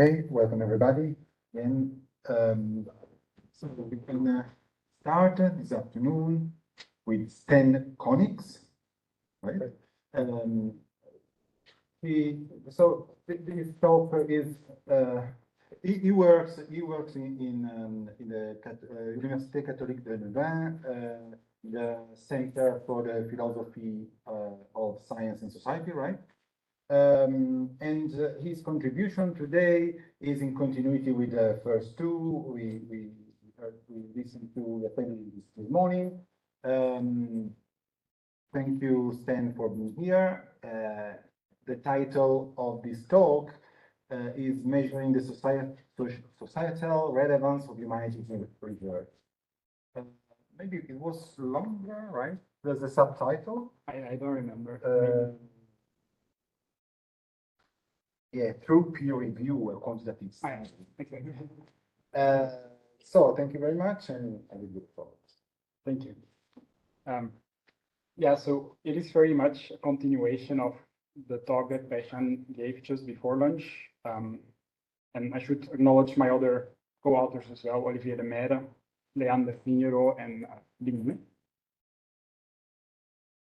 Okay, welcome everybody. Again, so we can start this afternoon with Stijn Conix, right? This talk is he works in the Université Catholique de Louvain, the Center for the Philosophy of Science and Society, right? And his contribution today is in continuity with the first two. We listened to the panel this morning. Thank you, Stijn, for being here. The title of this talk is Measuring the Societal Relevance of Humanities in Research. Maybe it was longer, right? There's a subtitle. I don't remember. Yeah, through peer review or quantitative science. Exactly. So thank you very much, and I will look forward. Thank you. Yeah, so it is very much a continuation of the talk that Stijn gave just before lunch. And I should acknowledge my other co-authors as well, Olivier de Meijere, Leander Vignereau, and Bing.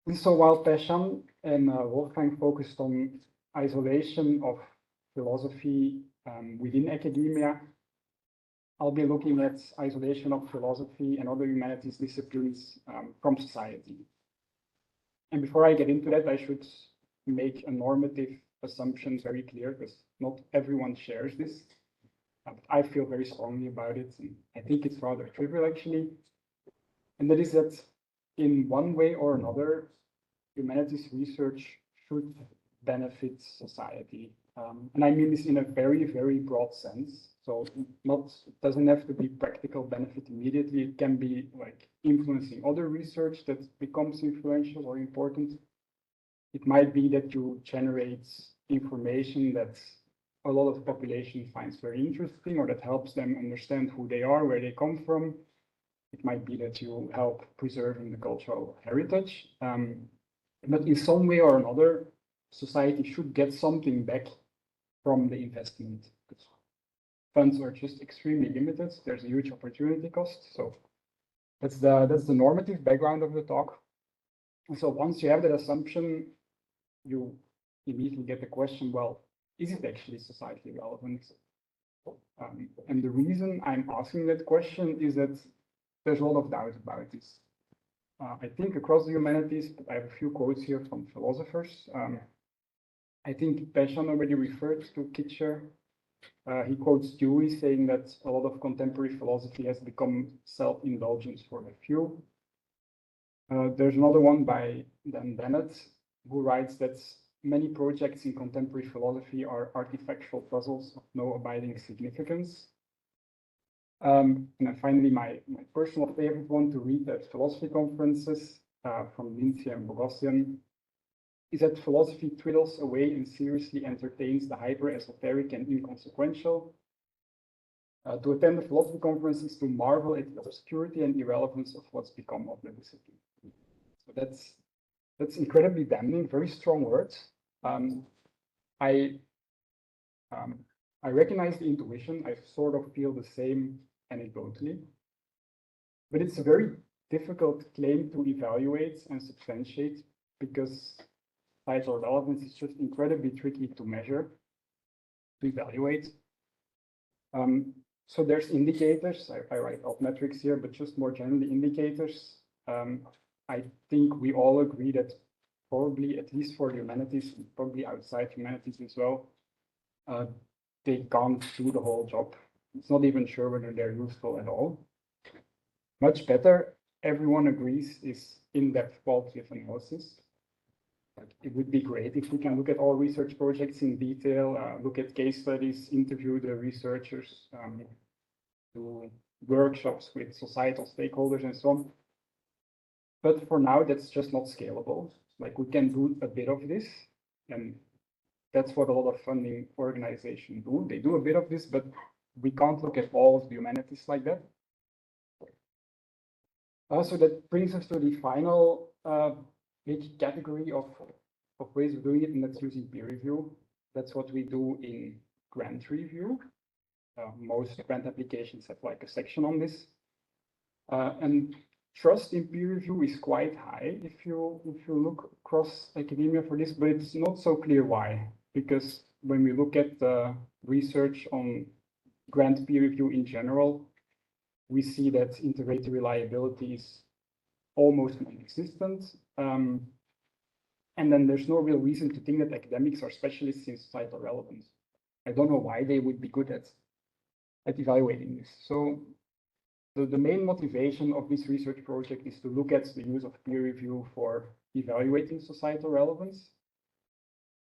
And so while Stijn and Wolfgang focused on isolation of philosophy within academia, I'll be looking at isolation of philosophy and other humanities disciplines from society. And before I get into that, I should make a normative assumption very clear, because not everyone shares this. I feel very strongly about it, and I think it's rather trivial actually. And that is that in one way or another, humanities research should benefit society. And I mean this in a very, very broad sense. So it doesn't have to be practical benefit immediately. It can be like influencing other research that becomes influential or important. It might be that you generate information that a lot of the population finds very interesting, or that helps them understand who they are, where they come from. It might be that you help preserving the cultural heritage. But in some way or another, society should get something back from the investment. Funds are just extremely limited. There's a huge opportunity cost. So that's the normative background of the talk. And so once you have that assumption, you immediately get the question, well, is it actually societally relevant? And the reason I'm asking that question is that there's a lot of doubt about this. I think across the humanities, but I have a few quotes here from philosophers. I think Stijn already referred to Kitcher. He quotes Dewey saying that a lot of contemporary philosophy has become self-indulgence for a few. There's another one by Dan Dennett, who writes that many projects in contemporary philosophy are artifactual puzzles of no abiding significance. And then finally, my personal favorite one to read at philosophy conferences from Lindsay and Bogosian is that philosophy twiddles away and seriously entertains the hyper-esoteric and inconsequential. To attend the philosophy conference is to marvel at the obscurity and irrelevance of what's become of the discipline. So that's incredibly damning, very strong words. I recognize the intuition. I sort of feel the same anecdotally, but it's a very difficult claim to evaluate and substantiate, because societal relevance is just incredibly tricky to measure, to evaluate. So there's indicators. I write out metrics here, but just more generally indicators. I think we all agree that probably, at least for humanities, probably outside humanities as well, they can't do the whole job. It's not even sure whether they're useful at all. Much better, everyone agrees, is in-depth qualitative analysis. It would be great if we can look at all research projects in detail, look at case studies, interview the researchers, do workshops with societal stakeholders and so on. But for now, that's just not scalable. Like, we can do a bit of this, and that's what a lot of funding organizations do. They do a bit of this, but we can't look at all of the humanities like that. So that brings us to the final big category of ways of doing it, and that's using peer review. That's what we do in grant review. Most grant applications have like a section on this. And trust in peer review is quite high if you look across academia for this, but it's not so clear why. Because when we look at the research on grant peer review in general, we see that integrated reliability is almost non-existent. And then there's no real reason to think that academics are specialists in societal relevance. I don't know why they would be good at evaluating this. So the main motivation of this research project is to look at the use of peer review for evaluating societal relevance.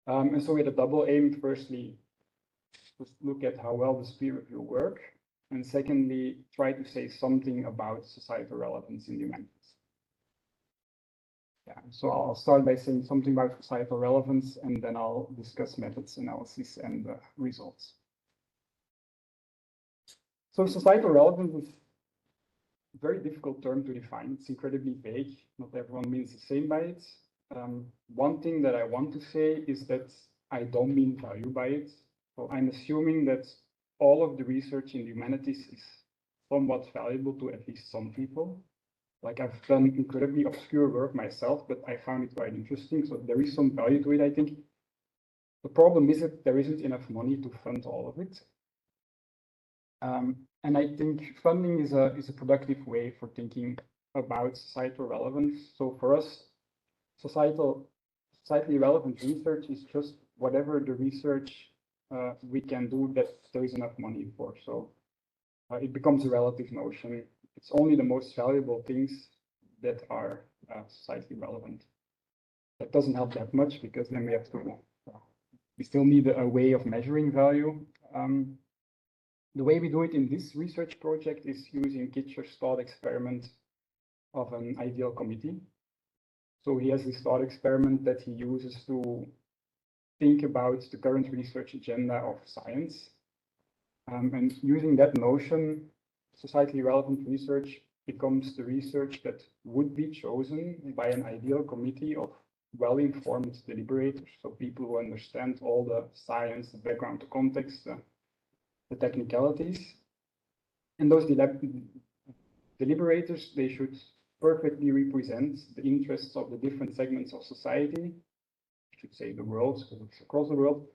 And so we had a double aim. Firstly, to look at how well does peer review work, and secondly, try to say something about societal relevance in humanities. Yeah, so I'll start by saying something about societal relevance, and then I'll discuss methods, analysis, and results. So societal relevance is a very difficult term to define. It's incredibly vague. Not everyone means the same by it. One thing that I want to say is that I don't mean value by it. So I'm assuming that all of the research in the humanities is somewhat valuable to at least some people. Like I've done incredibly obscure work myself, but I found it quite interesting. So there is some value to it, I think. The problem is that there isn't enough money to fund all of it. And I think funding is a productive way for thinking about societal relevance. So for us, societally relevant research is just whatever the research we can do that there is enough money for. So it becomes a relative notion. It's only the most valuable things that are societally relevant. That doesn't help that much because then we still need a way of measuring value. The way we do it in this research project is using Kitcher's thought experiment of an ideal committee. So he has this thought experiment that he uses to think about the current research agenda of science. And using that notion, societally relevant research becomes the research that would be chosen by an ideal committee of well-informed deliberators, so people who understand all the science, the background, the context, the technicalities. And those deliberators, they should perfectly represent the interests of the different segments of society, I should say the world, because it's across the world,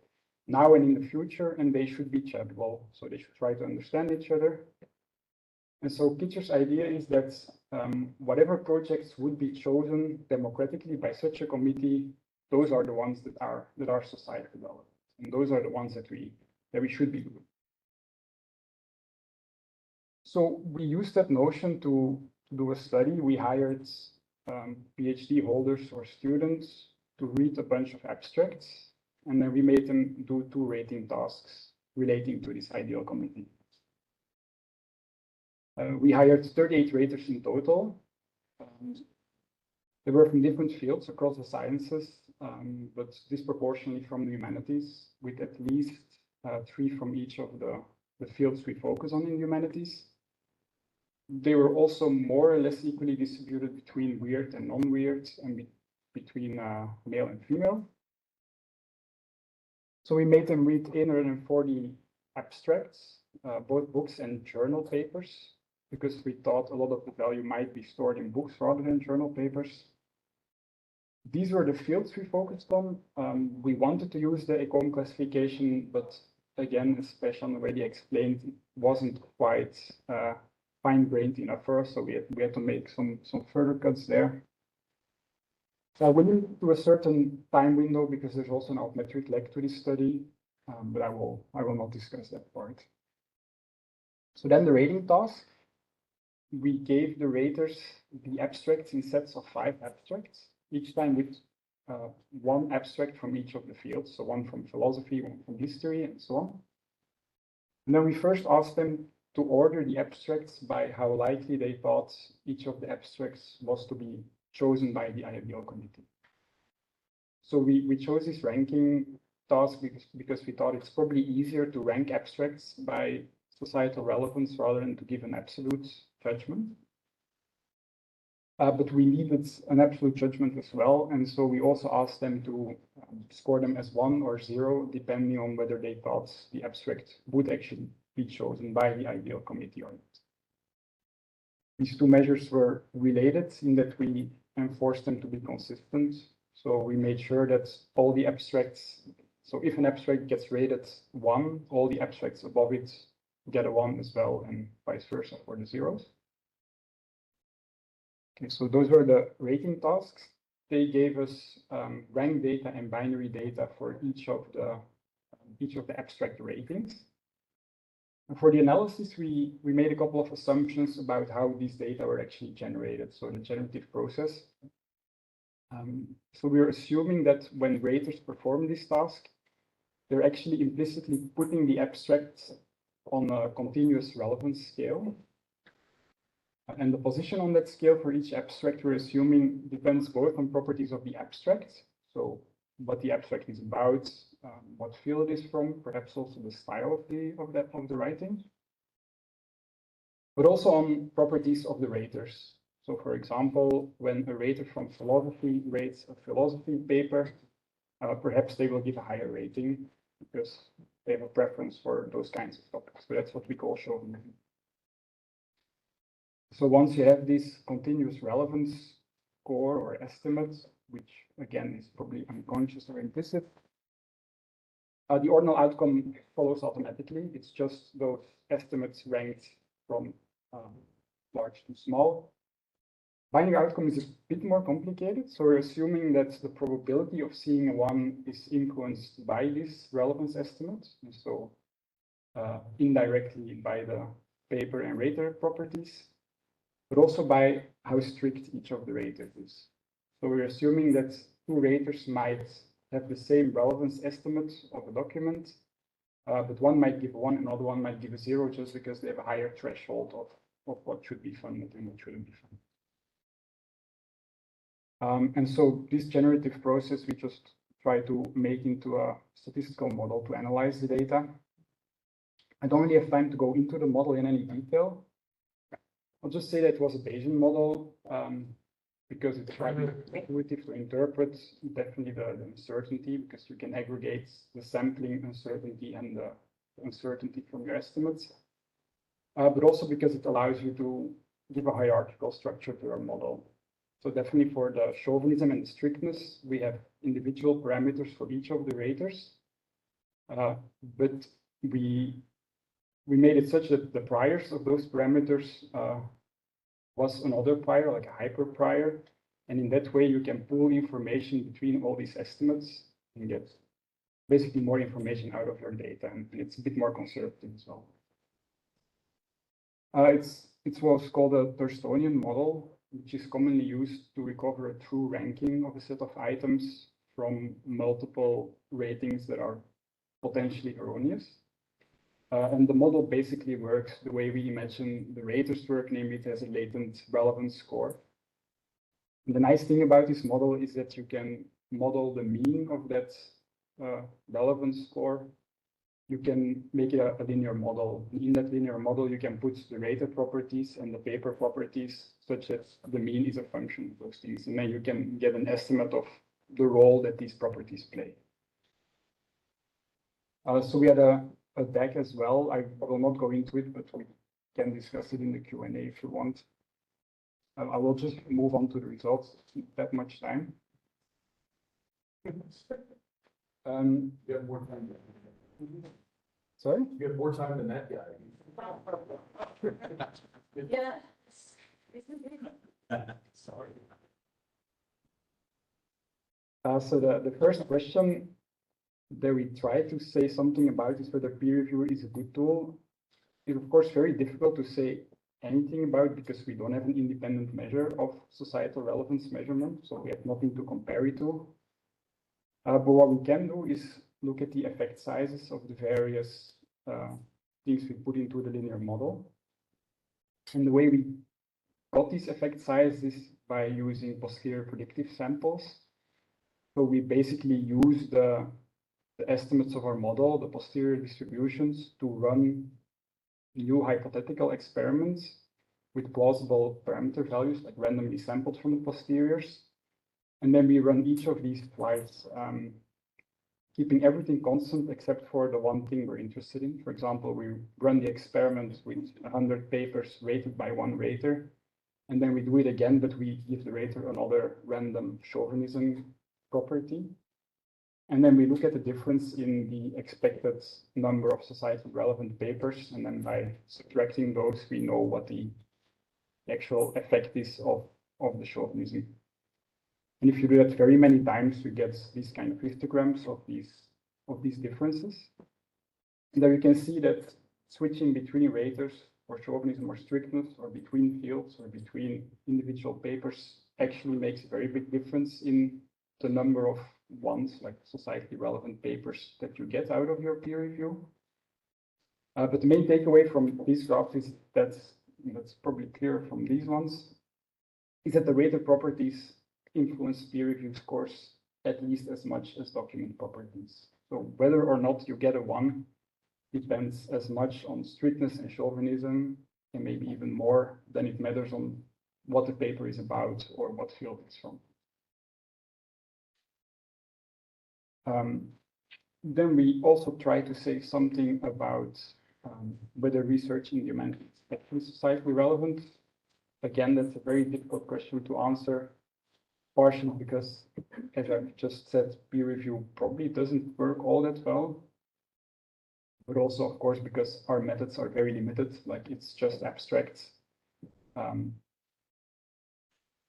now and in the future, and they should be charitable, so they should try to understand each other. And so Kitcher's idea is that whatever projects would be chosen democratically by such a committee, those are the ones that are societally relevant, and those are the ones that we should be doing. So we used that notion to do a study. We hired PhD holders or students to read a bunch of abstracts, and then we made them do 2 rating tasks relating to this ideal committee. We hired 38 raters in total. They were from different fields across the sciences, but disproportionately from the humanities, with at least 3 from each of the fields we focus on in humanities. They were also more or less equally distributed between weird and non-weird, and between male and female. So we made them read 840 abstracts, both books and journal papers, because we thought a lot of the value might be stored in books rather than journal papers. These were the fields we focused on. We wanted to use the ECOM classification, but again, especially on the way they explained, it wasn't quite fine-grained enough for us, so we had to make some further cuts there. We moved to a certain time window because there's also an altmetric leg to this study, but I will not discuss that part. So then the rating task, we gave the raters the abstracts in sets of 5 abstracts, each time with 1 abstract from each of the fields, so 1 from philosophy, 1 from history, and so on. And then we first asked them to order the abstracts by how likely they thought each of the abstracts was to be chosen by the ideal committee. So we chose this ranking task because we thought it's probably easier to rank abstracts by societal relevance rather than to give an absolute judgment. But we needed an absolute judgment as well, and so we also asked them to score them as 1 or 0, depending on whether they thought the abstract would actually be chosen by the ideal committee or not. These two measures were related in that we enforced them to be consistent. So we made sure that all the abstracts, so if an abstract gets rated 1, all the abstracts above it get a 1 as well, and vice versa for the zeros. Okay, so those were the rating tasks. They gave us rank data and binary data for each of the abstract ratings. And for the analysis, we made a couple of assumptions about how these data were actually generated, so the generative process. So we're assuming that when raters perform this task, they're actually implicitly putting the abstract on a continuous relevance scale. And the position on that scale for each abstract, we're assuming, depends both on properties of the abstract, so what the abstract is about, what field it is from, perhaps also the style of the writing, but also on properties of the raters. So, for example, when a rater from philosophy rates a philosophy paper, perhaps they will give a higher rating because they have a preference for those kinds of topics. So that's what we call chauvinism. So once you have this continuous relevance score or estimate, which again is probably unconscious or implicit, the ordinal outcome follows automatically. It's just those estimates ranked from large to small. Binary outcome is a bit more complicated. So we're assuming that the probability of seeing a 1 is influenced by this relevance estimate. And so indirectly by the paper and rater properties, but also by how strict each of the raters is. So we're assuming that two raters might have the same relevance estimate of a document, but one might give a 1, another one might give a 0, just because they have a higher threshold of what should be funded and what shouldn't be funded. And so this generative process, we just try to make into a statistical model to analyze the data. I don't really have time to go into the model in any detail. I'll just say that it was a Bayesian model because it's quite intuitive to interpret, definitely the uncertainty, because you can aggregate the sampling uncertainty and the uncertainty from your estimates, but also because it allows you to give a hierarchical structure to your model. So definitely for the chauvinism and the strictness, we have individual parameters for each of the raters, but we made it such that the priors of those parameters was another prior, like a hyper prior. And in that way, you can pull information between all these estimates and get basically more information out of your data. And it's a bit more conservative as well. It was called a Thursdonian model, which is commonly used to recover a true ranking of a set of items from multiple ratings that are potentially erroneous. And the model basically works the way we imagine the raters work, namely it has a latent relevance score. And the nice thing about this model is that you can model the mean of that relevance score. You can make it a linear model. In that linear model, you can put the rater properties and the paper properties such that the mean is a function of those things. And then you can get an estimate of the role that these properties play. So we had a deck as well. I will not go into it, but we can discuss it in the Q&A if you want. I will just move on to the results. Not that much time. You have more time. Sorry? You have more time than that guy. Yeah. Sorry. So the first question that we try to say something about is whether peer review is a good tool. It's of course very difficult to say anything about because we don't have an independent measure of societal relevance measurement, so we have nothing to compare it to. But what we can do is look at the effect sizes of the various things we put into the linear model. And the way we got these effect sizes is by using posterior predictive samples. So we basically use the estimates of our model, the posterior distributions, to run new hypothetical experiments with plausible parameter values, like randomly sampled from the posteriors. And then we run each of these twice, keeping everything constant except for the one thing we're interested in. For example, we run the experiment with 100 papers rated by one rater, and then we do it again, but we give the rater another random chauvinism property. And then we look at the difference in the expected number of societally relevant papers, and then by subtracting those, we know what the actual effect is of the chauvinism. And if you do that very many times, you get these kind of histograms of these differences. And there you can see that switching between raters for chauvinism or strictness, or between fields, or between individual papers, actually makes a very big difference in the number of ones, like societally relevant papers, that you get out of your peer review. But the main takeaway from this graph is that's probably clear from these ones, is that the rater properties influence peer review scores at least as much as document properties. So whether or not you get a 1 depends as much on strictness and chauvinism, and maybe even more than it matters on what the paper is about or what field it's from. Then we also try to say something about whether research in the humanities is actually societally relevant. Again, that's a very difficult question to answer, partially because, as I've just said, peer review probably doesn't work all that well, but also, of course, because our methods are very limited, like it's just abstract.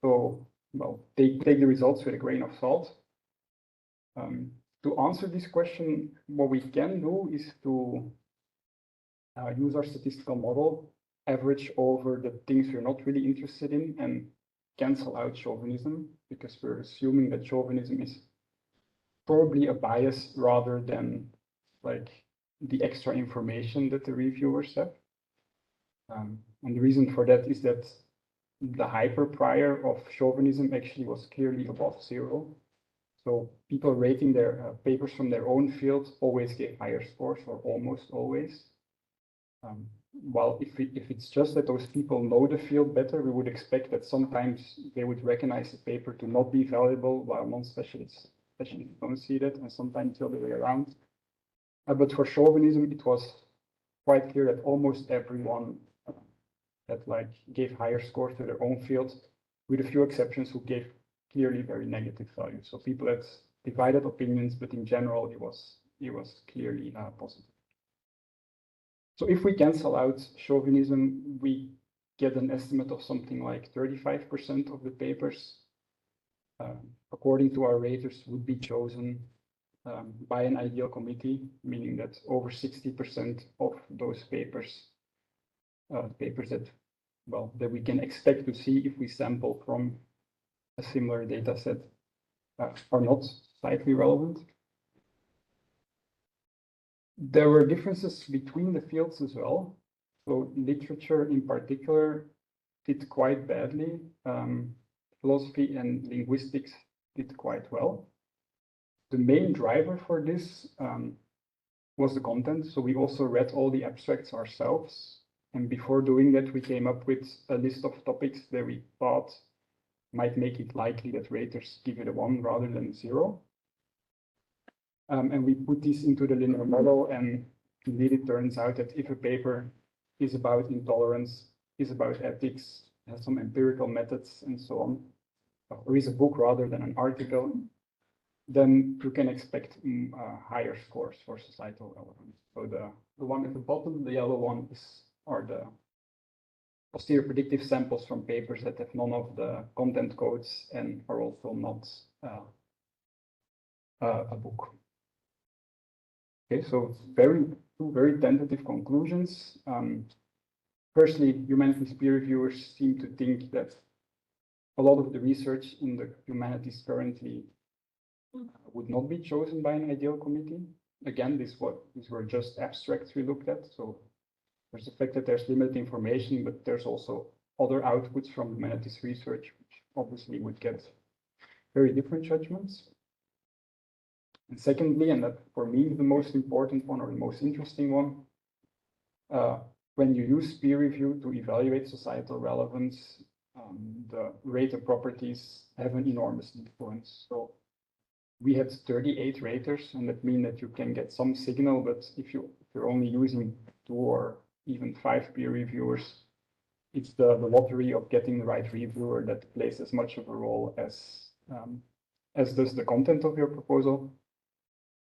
So, well, take the results with a grain of salt. To answer this question, what we can do is to use our statistical model, average over the things we're not really interested in, and cancel out chauvinism, because we're assuming that chauvinism is probably a bias rather than like the extra information that the reviewers have. And the reason for that is that the hyperprior of chauvinism actually was clearly above 0. So people rating their papers from their own field always gave higher scores, or almost always. While if it's just that those people know the field better, we would expect that sometimes they would recognize the paper to not be valuable, while non-specialists don't see that, and sometimes the other way around. But for chauvinism, it was quite clear that almost everyone that like gave higher scores to their own field, with a few exceptions who gave clearly very negative values. So people had divided opinions, but in general, it was clearly positive. So if we cancel out chauvinism, we get an estimate of something like 35% of the papers, according to our raters, would be chosen by an ideal committee, meaning that over 60% of those papers, that we can expect to see if we sample from a similar data set, are not societally relevant. There were differences between the fields as well. So literature in particular did quite badly. Philosophy and linguistics did quite well. The main driver for this was the content. So we also read all the abstracts ourselves. And before doing that, we came up with a list of topics that we thought might make it likely that raters give it a 1 rather than 0. And we put this into the linear model, and indeed it turns out that if a paper is about intolerance, is about ethics, has some empirical methods and so on, or is a book rather than an article, then you can expect higher scores for societal relevance. So the one at the bottom, the yellow one, are the posterior predictive samples from papers that have none of the content codes and are also not a book. Okay, so two very tentative conclusions. Firstly, humanities peer reviewers seem to think that a lot of the research in the humanities currently would not be chosen by an ideal committee. Again, these were just abstracts we looked at. So there's the fact that there's limited information, but there's also other outputs from humanities research, which obviously would get very different judgments. And secondly, and that for me is the most important one or the most interesting one, when you use peer review to evaluate societal relevance, the rater properties have an enormous influence. So we had 38 raters, and that means that you can get some signal, but if you're only using 2 or even 5 peer reviewers, it's the lottery of getting the right reviewer that plays as much of a role as does the content of your proposal,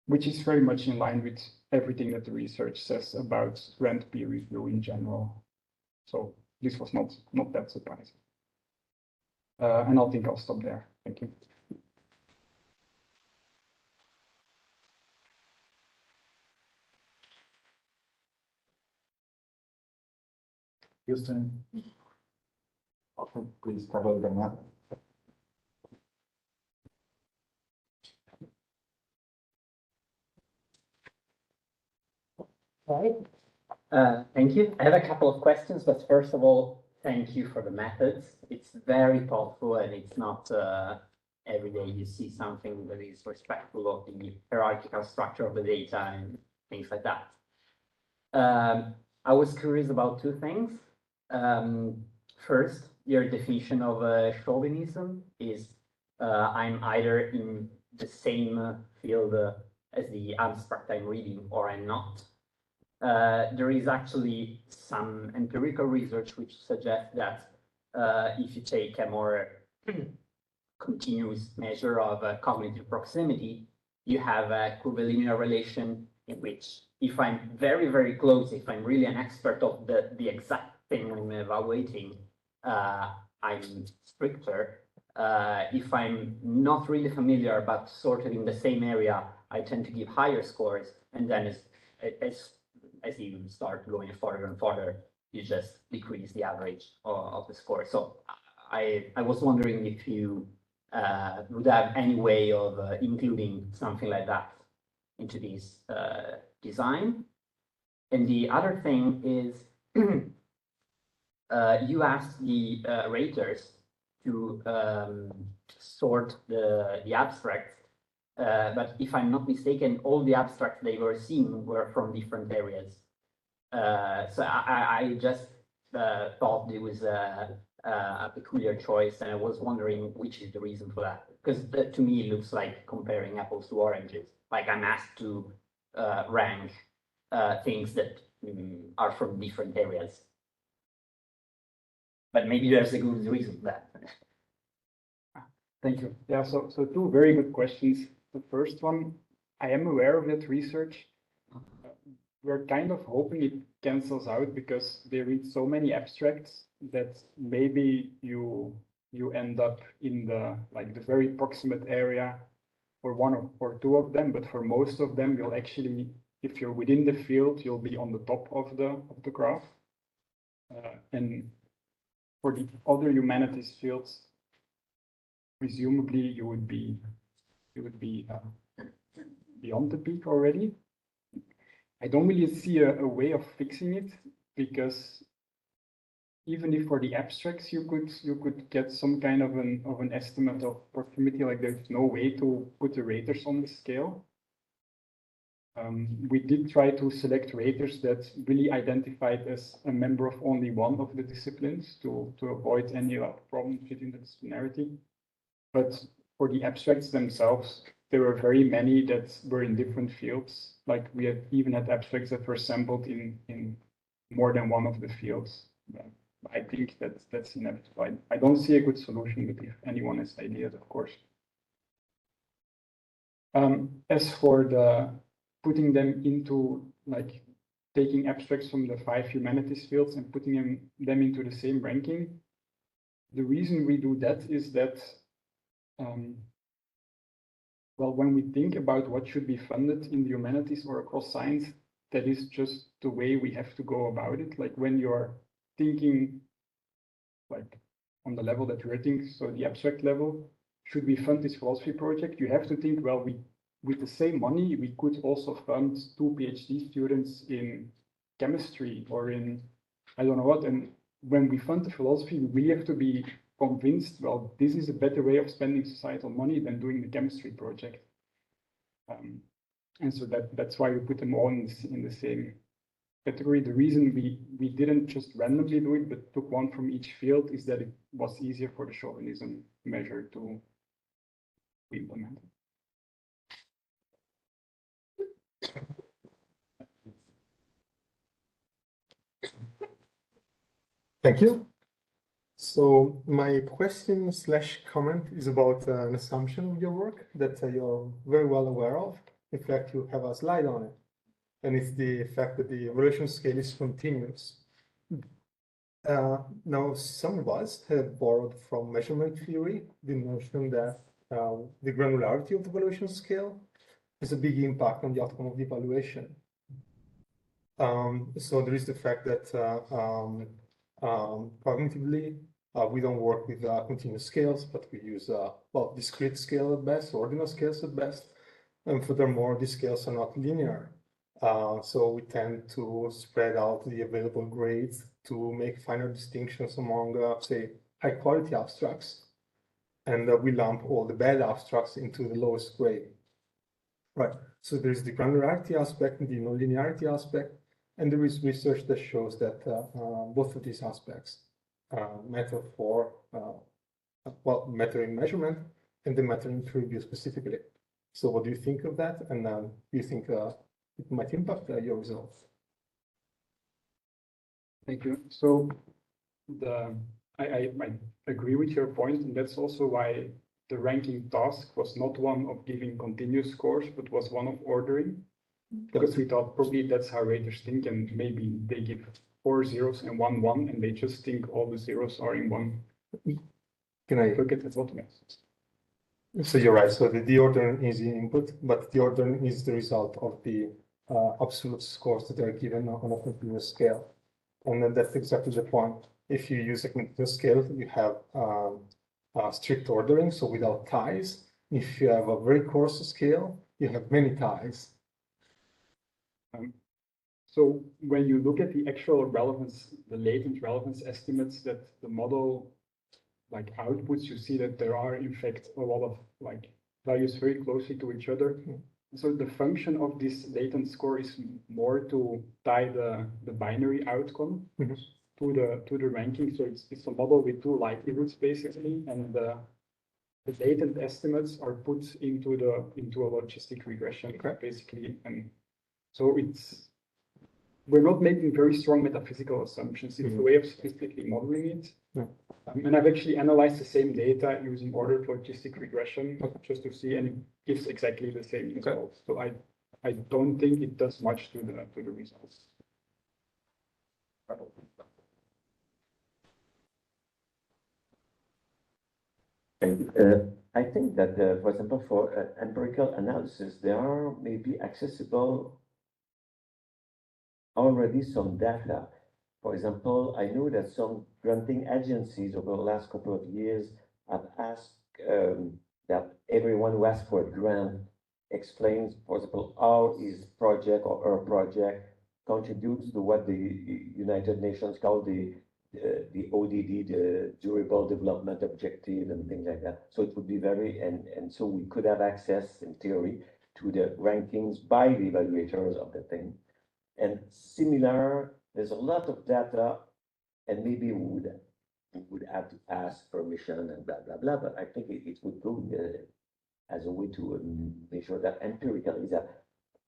which is very much in line with everything that the research says about grant peer review in general. So this was not that surprising. And I think I'll stop there. Thank you. Houston, please cover the map. Right. Thank you. I have a couple of questions, but first of all, thank you for the methods. It's very thoughtful, and it's not every day you see something that is respectful of the hierarchical structure of the data and things like that. I was curious about 2 things. First, your definition of chauvinism is I'm either in the same field as the abstract I'm reading or I'm not. There is actually some empirical research which suggests that if you take a more continuous measure of cognitive proximity, you have a curvilinear relation in which if I'm very, very close, if I'm really an expert of the exact thing I'm evaluating, I'm stricter. If I'm not really familiar but sort of in the same area, I tend to give higher scores, and then as you start going further and further, you just decrease the average of the score. So I was wondering if you would have any way of including something like that into this design. And the other thing is you asked the raters to sort the abstracts. But if I'm not mistaken, all the abstracts they were seeing were from different areas. So I just thought it was a peculiar choice, and I was wondering which is the reason for that. Because to me, it looks like comparing apples to oranges. Like I'm asked to rank things that are from different areas. But maybe there's a good reason for that. Thank you. Yeah, so 2 very good questions. The first one, I am aware of that research. We're kind of hoping it cancels out because they read so many abstracts that maybe you end up in the very proximate area for 1 or 2 of them, but for most of them, you'll actually, if you're within the field, you'll be on the top of the graph. And for the other humanities fields, presumably you would be beyond the peak already. I don't really see a way of fixing it, because even if for the abstracts you could get some kind of an estimate of proximity, like there's no way to put the raters on the scale. We did try to select raters that really identified as a member of only one of the disciplines to avoid any problems with interdisciplinarity. But for the abstracts themselves, there were very many that were in different fields. Like we had even had abstracts that were sampled in more than one of the fields. I think that's inevitable. I don't see a good solution, but if anyone has ideas, of course. As for the putting them into taking abstracts from the 5 humanities fields and putting them into the same ranking, the reason we do that is that well, when we think about what should be funded in the humanities or across science, that is just the way we have to go about it. Like when you're thinking on the level that we're thinking, so the abstract level, should we fund this philosophy project? You have to think, well, with the same money, we could also fund 2 PhD students in chemistry or in, I don't know what. And when we fund the philosophy, we really have to be convinced, well, this is a better way of spending societal money than doing the chemistry project. And so that's why we put them all in the category. The reason we didn't just randomly do it, but took one from each field is that it was easier for the chauvinism measure to be implemented. Thank you. So my question slash comment is about an assumption of your work that you're very well aware of. In fact, you have a slide on it. And it's the fact that the evolution scale is continuous. Now, some of us have borrowed from measurement theory the notion that the granularity of the evolution scale has a big impact on the outcome of the evaluation. So there is the fact that cognitively, we don't work with continuous scales, but we use well, discrete scale at best, ordinal scales at best. And furthermore, these scales are not linear. So we tend to spread out the available grades to make finer distinctions among, say, high quality abstracts. And we lump all the bad abstracts into the lowest grade. Right. So there's the granularity aspect and the nonlinearity aspect. And there is research that shows that both of these aspects matter for, well, matter in measurement and they matter in true view specifically. So what do you think of that? And do you think it might impact your results? Thank you. So I agree with your point, and that's also why the ranking task was not one of giving continuous scores, but was one of ordering. Because we thought probably that's how raters think, and maybe they give 4 zeros and 1 1, and they just think all the zeros are in one. Can I look at the bottom? So you're right. So the ordering is the input, but the ordering is the result of the absolute scores that are given on a continuous scale. And then that's exactly the point. If you use a continuous scale, you have strict ordering, so without ties. If you have a very coarse scale, you have many ties. So when you look at the actual relevance, the latent relevance estimates that the model like outputs, you see that there are in fact a lot of like values very closely to each other. So the function of this latent score is more to tie the binary outcome to the ranking. So it's a model with 2 likelihoods basically, and the latent estimates are put into a logistic regression basically. And so we're not making very strong metaphysical assumptions. It's a way of statistically modeling it. And I've actually analyzed the same data using ordered logistic regression just to see, and it gives exactly the same results. So I don't think it does much to the results. I think that, for example, for empirical analysis, there are maybe accessible already some data. For example, I know that some granting agencies over the last couple of years have asked that everyone who asks for a grant explains, for example, how his project or her project contributes to what the United Nations call the ODD, the Durable Development Objective and things like that. So it would be very, and so we could have access in theory to the rankings by the evaluators of the thing. And similar, there's a lot of data, and maybe we would have to ask permission and blah, blah, blah, but I think it would go as a way to make sure that empirically that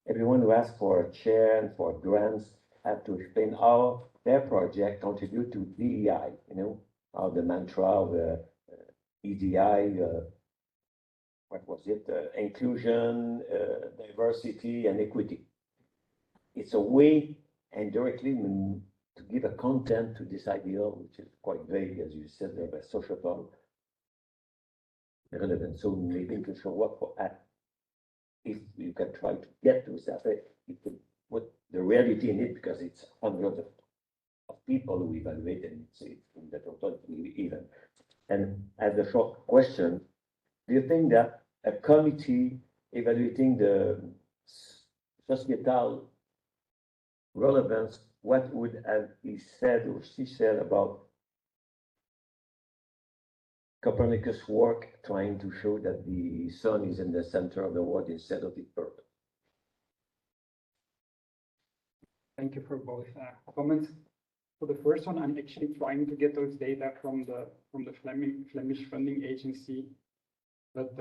everyone who asks for a chair and for grants have to explain how their project contribute to DEI, you know, how the mantra of EDI, what was it, inclusion, diversity, and equity. It's a way indirectly to give a content to this ideal, which is quite vague, as you said, of a societal relevance. So maybe you can show what for if you can try to get to that, you can put the reality in it because it's hundreds of people who evaluate and it's in the total even. And as a short question, do you think that a committee evaluating the societal relevance, what would have he said or she said about Copernicus' work trying to show that the sun is in the center of the world instead of the earth? Thank you for both comments. For the first one, I'm actually trying to get those data from the Flemish funding agency, but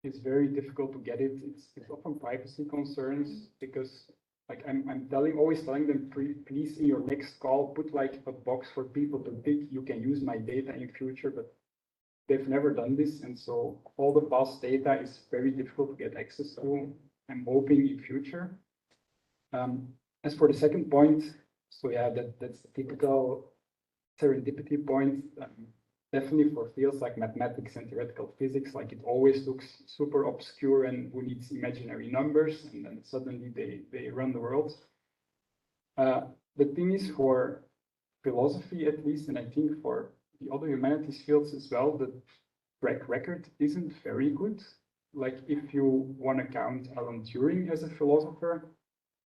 it's very difficult to get it. It's often privacy concerns because like I'm always telling them, please in your next call put like a box for people to pick. You can use my data in future, but they've never done this, and so all the past data is very difficult to get access to. I'm hoping in future. As for the second point, so yeah, that's the typical serendipity point. Definitely for fields like mathematics and theoretical physics, like it always looks super obscure and who needs imaginary numbers, and then suddenly they run the world. The thing is for philosophy at least, and I think for the other humanities fields as well, the track record isn't very good. Like if you want to count Alan Turing as a philosopher,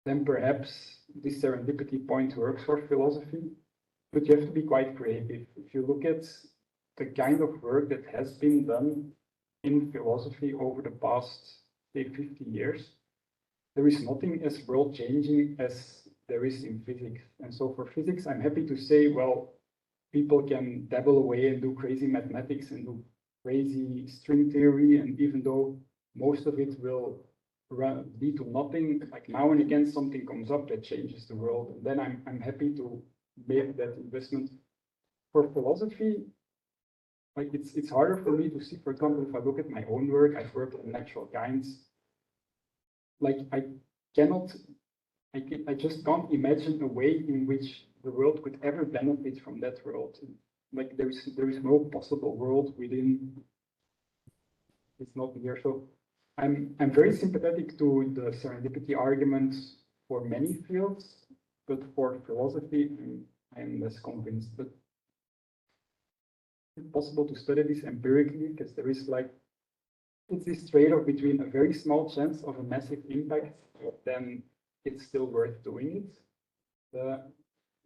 then perhaps this serendipity point works for philosophy, but you have to be quite creative. If you look at the kind of work that has been done in philosophy over the past, say, 50 years, there is nothing as world-changing as there is in physics. And so for physics, I'm happy to say, well, people can dabble away and do crazy mathematics and do crazy string theory, and even though most of it will lead to nothing, like now and again something comes up that changes the world, and then I'm happy to make that investment. For philosophy, like it's harder for me to see. For example, if I look at my own work, I've worked on natural kinds. Like I just can't imagine a way in which the world could ever benefit from that world. Like there is no possible world within. It's not here. So I'm very sympathetic to the serendipity arguments for many fields, but for philosophy, I'm less convinced. But it's possible to study this empirically because there is like it's this trade-off between a very small chance of a massive impact, then it's still worth doing it.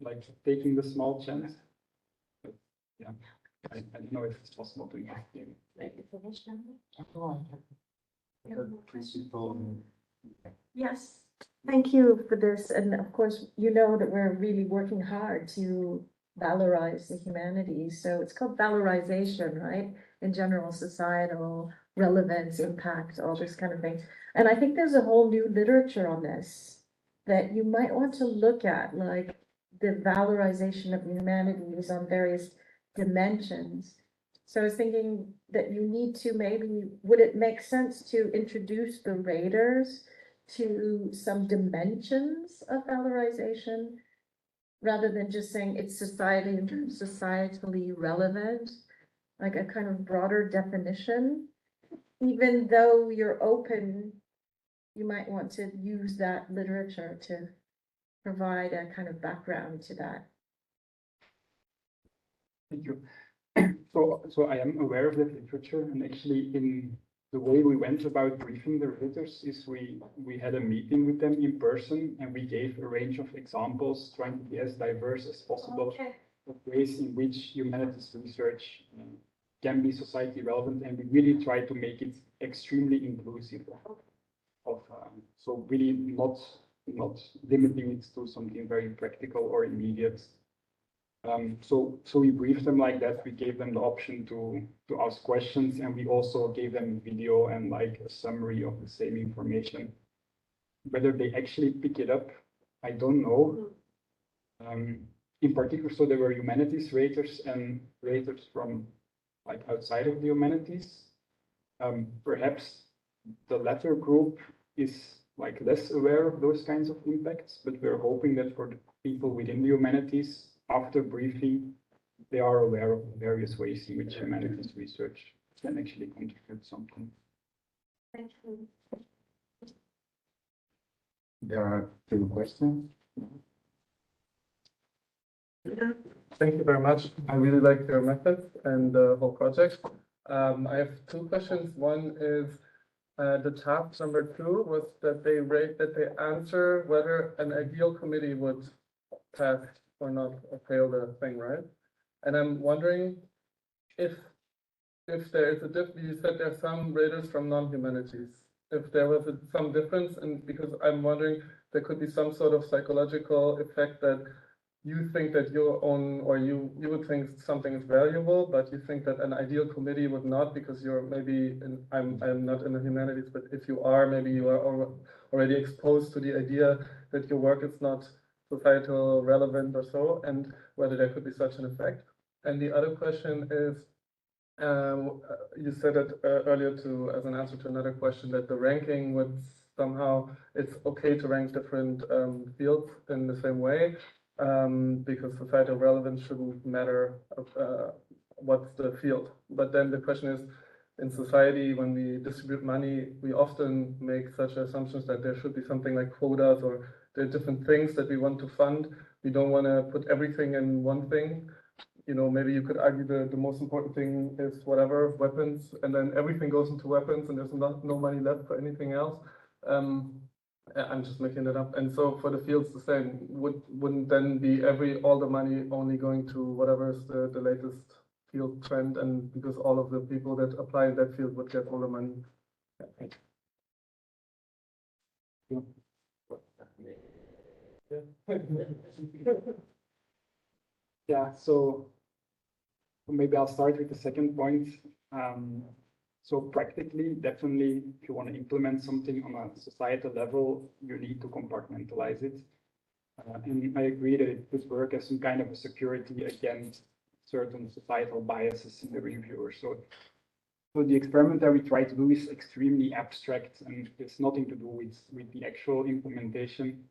Like taking the small chance. But yeah, I don't know if it's possible to invest in. Yes, thank you for this. And of course, you know that we're really working hard to valorize the humanities. So it's called valorization, right? In general, societal relevance, impact, all this kind of thing. And I think there's a whole new literature on this that you might want to look at, like the valorization of the humanities on various dimensions. So I was thinking that you need to maybe, would it make sense to introduce the raters to some dimensions of valorization rather than just saying it's societally relevant, like a kind of broader definition? Even though you're open, you might want to use that literature to provide a kind of background to that. Thank you. So I am aware of that literature, and actually in the way we went about briefing the readers is we had a meeting with them in person, and we gave a range of examples trying to be as diverse as possible of ways in which humanities research can be society relevant, and we really try to make it extremely inclusive of so really not limiting it to something very practical or immediate. So we briefed them like that. We gave them the option to ask questions, and we also gave them video and like a summary of the same information. Whether they actually pick it up, I don't know. In particular, so there were humanities raters and raters from like outside of the humanities. Perhaps the latter group is like less aware of those kinds of impacts, but we're hoping that for the people within the humanities, after briefing, they are aware of the various ways in which humanities research can actually contribute something. Thank you. There are 2 questions. Thank you very much. I really like your method and the whole project. I have 2 questions. One is the task number 2 was that they answer whether an ideal committee would pass or not or fail the thing, right? And I'm wondering if there is a difference. You said there are some raters from non-humanities. If there was some difference, and because I'm wondering there could be some sort of psychological effect that you think that your own, or you would think something is valuable, but you think that an ideal committee would not, because you're maybe, I'm not in the humanities, but if you are, maybe you are already exposed to the idea that your work is not societal relevant or so, and whether there could be such an effect. And the other question is, you said it earlier too, as an answer to another question, that the ranking would somehow, it's okay to rank different fields in the same way, because societal relevance shouldn't matter what's the field. But then the question is, in society, when we distribute money, we often make such assumptions that there should be something like quotas, or there are different things that we want to fund. We don't want to put everything in one thing. You know, maybe you could argue the most important thing is whatever, weapons, and then everything goes into weapons and there's no money left for anything else. I'm just making it up. And so for the fields, the same. Wouldn't then be all the money only going to whatever is the latest field trend, and because all of the people that apply in that field would get all the money. Yeah, so maybe I'll start with the second point. So practically, definitely, if you want to implement something on a societal level, you need to compartmentalize it. And I agree that it could work as some kind of a security against certain societal biases in the reviewer. So the experiment that we try to do is extremely abstract, and it's nothing to do with the actual implementation.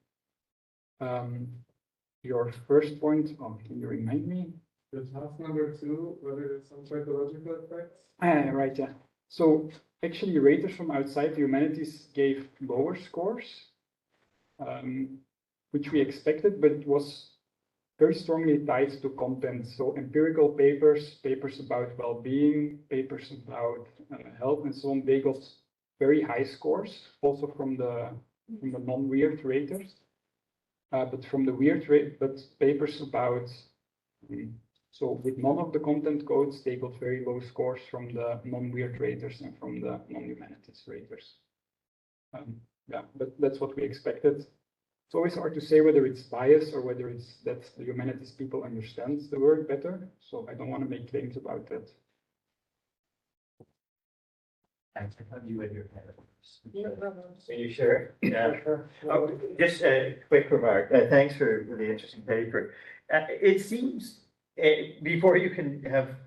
Your first point, can you remind me? The task number 2, whether there's some psychological effects? Right, yeah. So actually, raters from outside the humanities gave lower scores, which we expected, but it was very strongly tied to content. So empirical papers about well-being, papers about health and so on, they got very high scores, also from the non-weird raters. But from the but papers about, so with none of the content codes, they got very low scores from the non-weird raters and from the non-humanities raters. Yeah, but that's what we expected. It's always hard to say whether it's bias or whether it's that the humanities people understand the work better. So I don't want to make claims about that. Thanks for having you in your head. Are you sure? Yeah. Oh, just a quick remark. Thanks for the interesting paper. It seems before you can have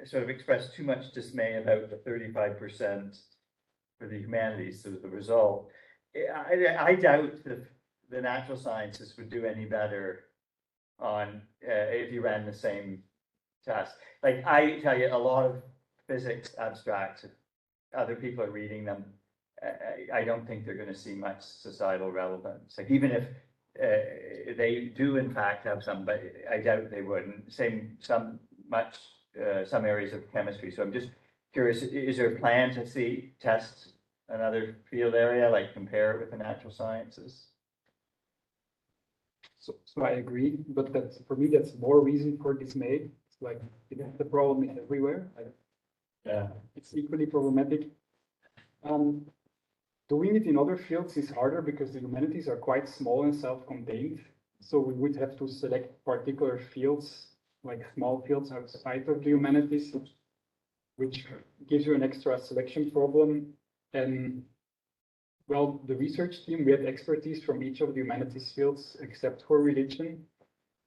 sort of expressed too much dismay about the 35% for the humanities, so the result. I doubt the natural sciences would do any better on if you ran the same task. Like I tell you, a lot of physics abstracts. Other people are reading them. I don't think they're going to see much societal relevance. Like even if they do in fact have some, but I doubt they wouldn't. Some areas of chemistry. So I'm just curious: is there a plan to test another field area, like compare it with the natural sciences? So I agree, but for me that's more reason for dismay. It's like the problem is everywhere. Yeah, it's equally problematic. Doing it in other fields is harder because the humanities are quite small and self-contained. So we would have to select particular fields, like small fields outside of the humanities, which gives you an extra selection problem. And well, the research team, we had expertise from each of the humanities fields except for religion,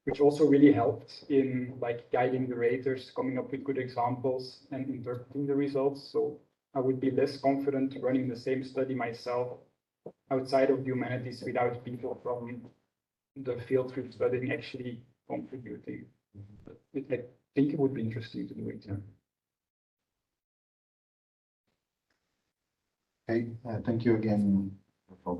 which also really helped in like guiding the raters, coming up with good examples and interpreting the results. So I would be less confident running the same study myself outside of the humanities without people from the field we're studying actually contributing. I think it would be interesting to do it. Yeah. Okay, thank you again for